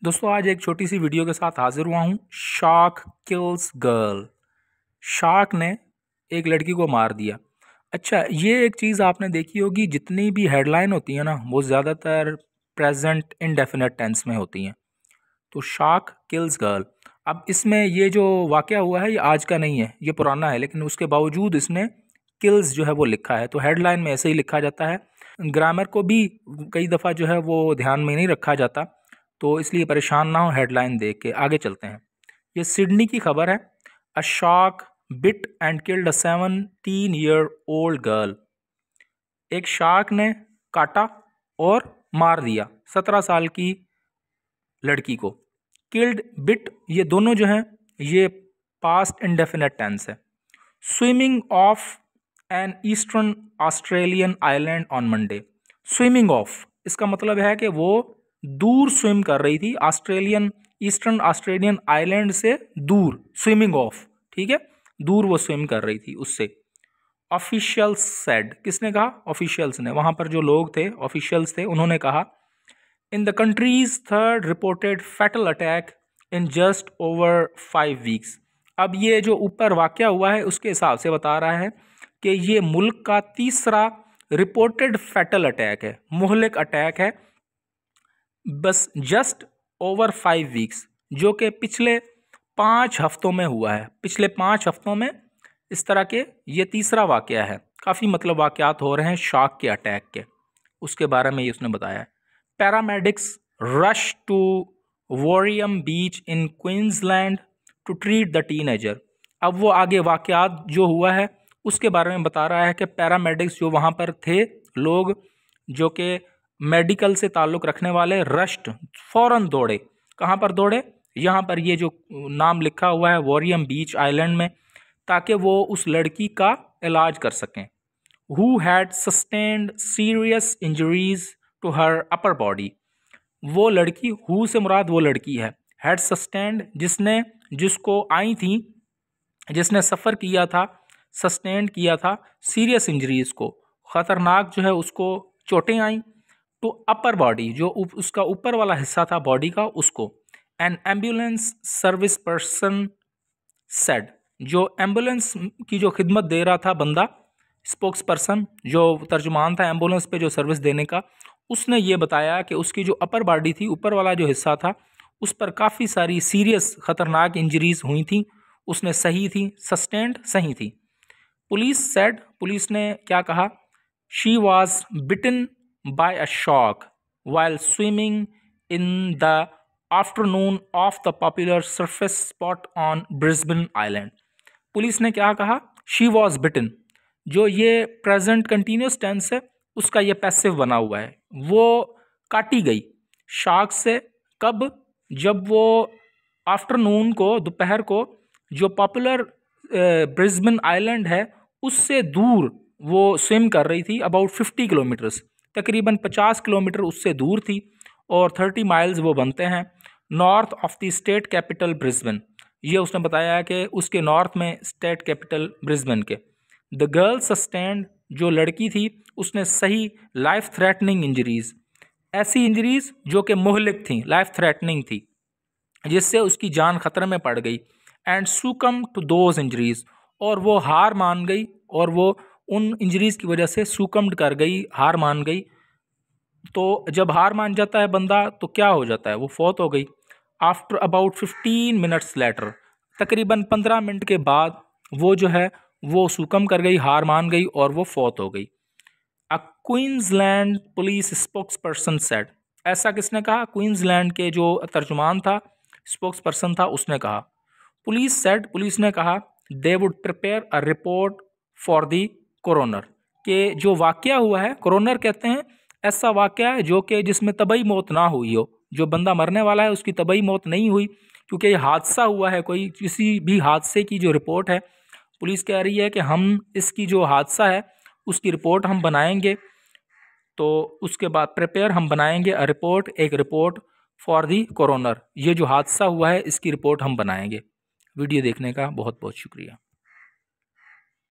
दोस्तों आज एक छोटी सी वीडियो के साथ हाजिर हुआ हूँ। Shark kills girl. शार्क ने एक लड़की को मार दिया। अच्छा, ये एक चीज़ आपने देखी होगी, जितनी भी हेडलाइन होती है ना वो ज़्यादातर प्रेजेंट इंडेफिनेट टेंस में होती हैं। तो शार्क किल्स गर्ल, अब इसमें ये जो वाक़या हुआ है ये आज का नहीं है, ये पुराना है, लेकिन उसके बावजूद इसने किल्स जो है वो लिखा है। तो हेडलाइन में ऐसे ही लिखा जाता है। ग्रामर को भी कई दफ़ा जो है वो ध्यान में नहीं रखा जाता, तो इसलिए परेशान ना हो हेडलाइन देख के। आगे चलते हैं। ये सिडनी की खबर है। A shark bit and killed a 17 year old girl. एक शार्क ने काटा और मार दिया 17 साल की लड़की को। किल्ड, बिट, ये दोनों जो हैं ये पास्ट इंडेफिनेट टेंस है। Swimming off an eastern Australian island on Monday. Swimming off इसका मतलब है कि वो दूर स्विम कर रही थी, ईस्टर्न ऑस्ट्रेलियन आइलैंड से दूर। स्विमिंग ऑफ, ठीक है, दूर वो स्विम कर रही थी उससे। ऑफिशियल्स सेड, किसने कहा? ऑफिशियल्स ने, वहां पर जो लोग थे, ऑफिशियल्स थे, उन्होंने कहा in the countries third reported fatal attack in just over 5 weeks. अब ये जो ऊपर वाक़या हुआ है उसके हिसाब से बता रहा है कि ये मुल्क का तीसरा रिपोर्टेड फैटल अटैक है, मुहलिक अटैक है, बस जस्ट ओवर 5 वीक्स, जो कि पिछले 5 हफ्तों में हुआ है। पिछले 5 हफ्तों में इस तरह के ये तीसरा वाक़या है। काफ़ी मतलब वाक़यात हो रहे हैं शार्क के अटैक के, उसके बारे में ये उसने बताया है। Paramedics rush to Warriam beach in Queensland to treat the teenager. अब वो आगे वाक़यात जो हुआ है उसके बारे में बता रहा है कि पैरामेडिक्स जो वहाँ पर थे लोग, जो कि मेडिकल से ताल्लुक़ रखने वाले, रश्ट, फ़ौरन दौड़े। कहाँ पर दौड़े? यहाँ पर ये जो नाम लिखा हुआ है वॉरियम बीच आइलैंड में, ताकि वो उस लड़की का इलाज कर सकें। Who had sustained serious injuries to her upper body. वो लड़की, हु से मुराद वो लड़की है, हैड सस्टेन्ड जिसने, जिसको आई थी, जिसने सफ़र किया था, सस्टेन्ड किया था सीरियस इंजरीज को, ख़तरनाक जो है उसको चोटें आई। टू अपर बॉडी, जो उसका ऊपर वाला हिस्सा था बॉडी का, उसको। N ambulance service person said, जो एम्बुलेंस की जो खिदमत दे रहा था बंदा, स्पोक्स पर्सन, जो तर्जुमान था एम्बुलेंस पे जो सर्विस देने का, उसने ये बताया कि उसकी जो अपर बॉडी थी, ऊपर वाला जो हिस्सा था, उस पर काफ़ी सारी सीरियस ख़तरनाक इंजरीज हुई थी। उसने सही थी, सस्टेंड सही थी। पुलिस सेड, पुलिस ने क्या कहा? She was bitten by a shark while swimming in the afternoon off the popular surface spot on Brisbane Island. Police ने क्या कहा? शी वॉज बिटन, जो ये प्रेजेंट कंटिन्यूस टेंस है उसका ये पैसिव बना हुआ है, वो काटी गई शार्क से। कब? जब वो आफ्टरनून को, दोपहर को, जो पॉपुलर ब्रिस्बेन आइलैंड है उससे दूर वो स्विम कर रही थी। अबाउट 50 किलोमीटर्स, तकरीबन 50 किलोमीटर उससे दूर थी, और 30 माइल्स वो बनते हैं, north of the state capital Brisbane. ये उसने बताया है कि उसके नॉर्थ में स्टेट कैपिटल ब्रिस्बेन के। द गर्ल सस्टेन्ड, जो लड़की थी उसने सही लाइफ थ्रेटनिंग इंजरीज, ऐसी इंजरीज जो कि मुहलिक थी, लाइफ थ्रेटनिंग थी, जिससे उसकी जान खतरे में पड़ गई। एंड सुकम टू दोज इंजरीज, और वो हार मान गई, और वो उन इंजरीज की वजह से सुकम्ड कर गई, हार मान गई। तो जब हार मान जाता है बंदा तो क्या हो जाता है? वो फौत हो गई। आफ्टर अबाउट 15 मिनट्स लेटर, तकरीबन 15 मिनट के बाद वो जो है वो सुकम कर गई, हार मान गई, और वो फौत हो गई। A Queensland police spokesperson said, ऐसा किसने कहा? क्वींसलैंड के जो तर्जुमान था, स्पोक्स पर्सन था, उसने कहा। पुलिस सेड, पुलिस ने कहा they would prepare a report for the coroner, के जो वाक़या हुआ है, कोरोनर कहते हैं ऐसा वाक़या है जो कि जिसमें तबई मौत ना हुई हो, जो बंदा मरने वाला है उसकी तबई मौत नहीं हुई, क्योंकि ये हादसा हुआ है, कोई किसी भी हादसे की जो रिपोर्ट है, पुलिस कह रही है कि हम इसकी जो हादसा है उसकी रिपोर्ट हम बनाएंगे। तो उसके बाद प्रिपेयर, हम बनाएंगे अ रिपोर्ट, एक रिपोर्ट फॉर दी कोरोनर, ये जो हादसा हुआ है इसकी रिपोर्ट हम बनाएंगे। वीडियो देखने का बहुत बहुत शुक्रिया।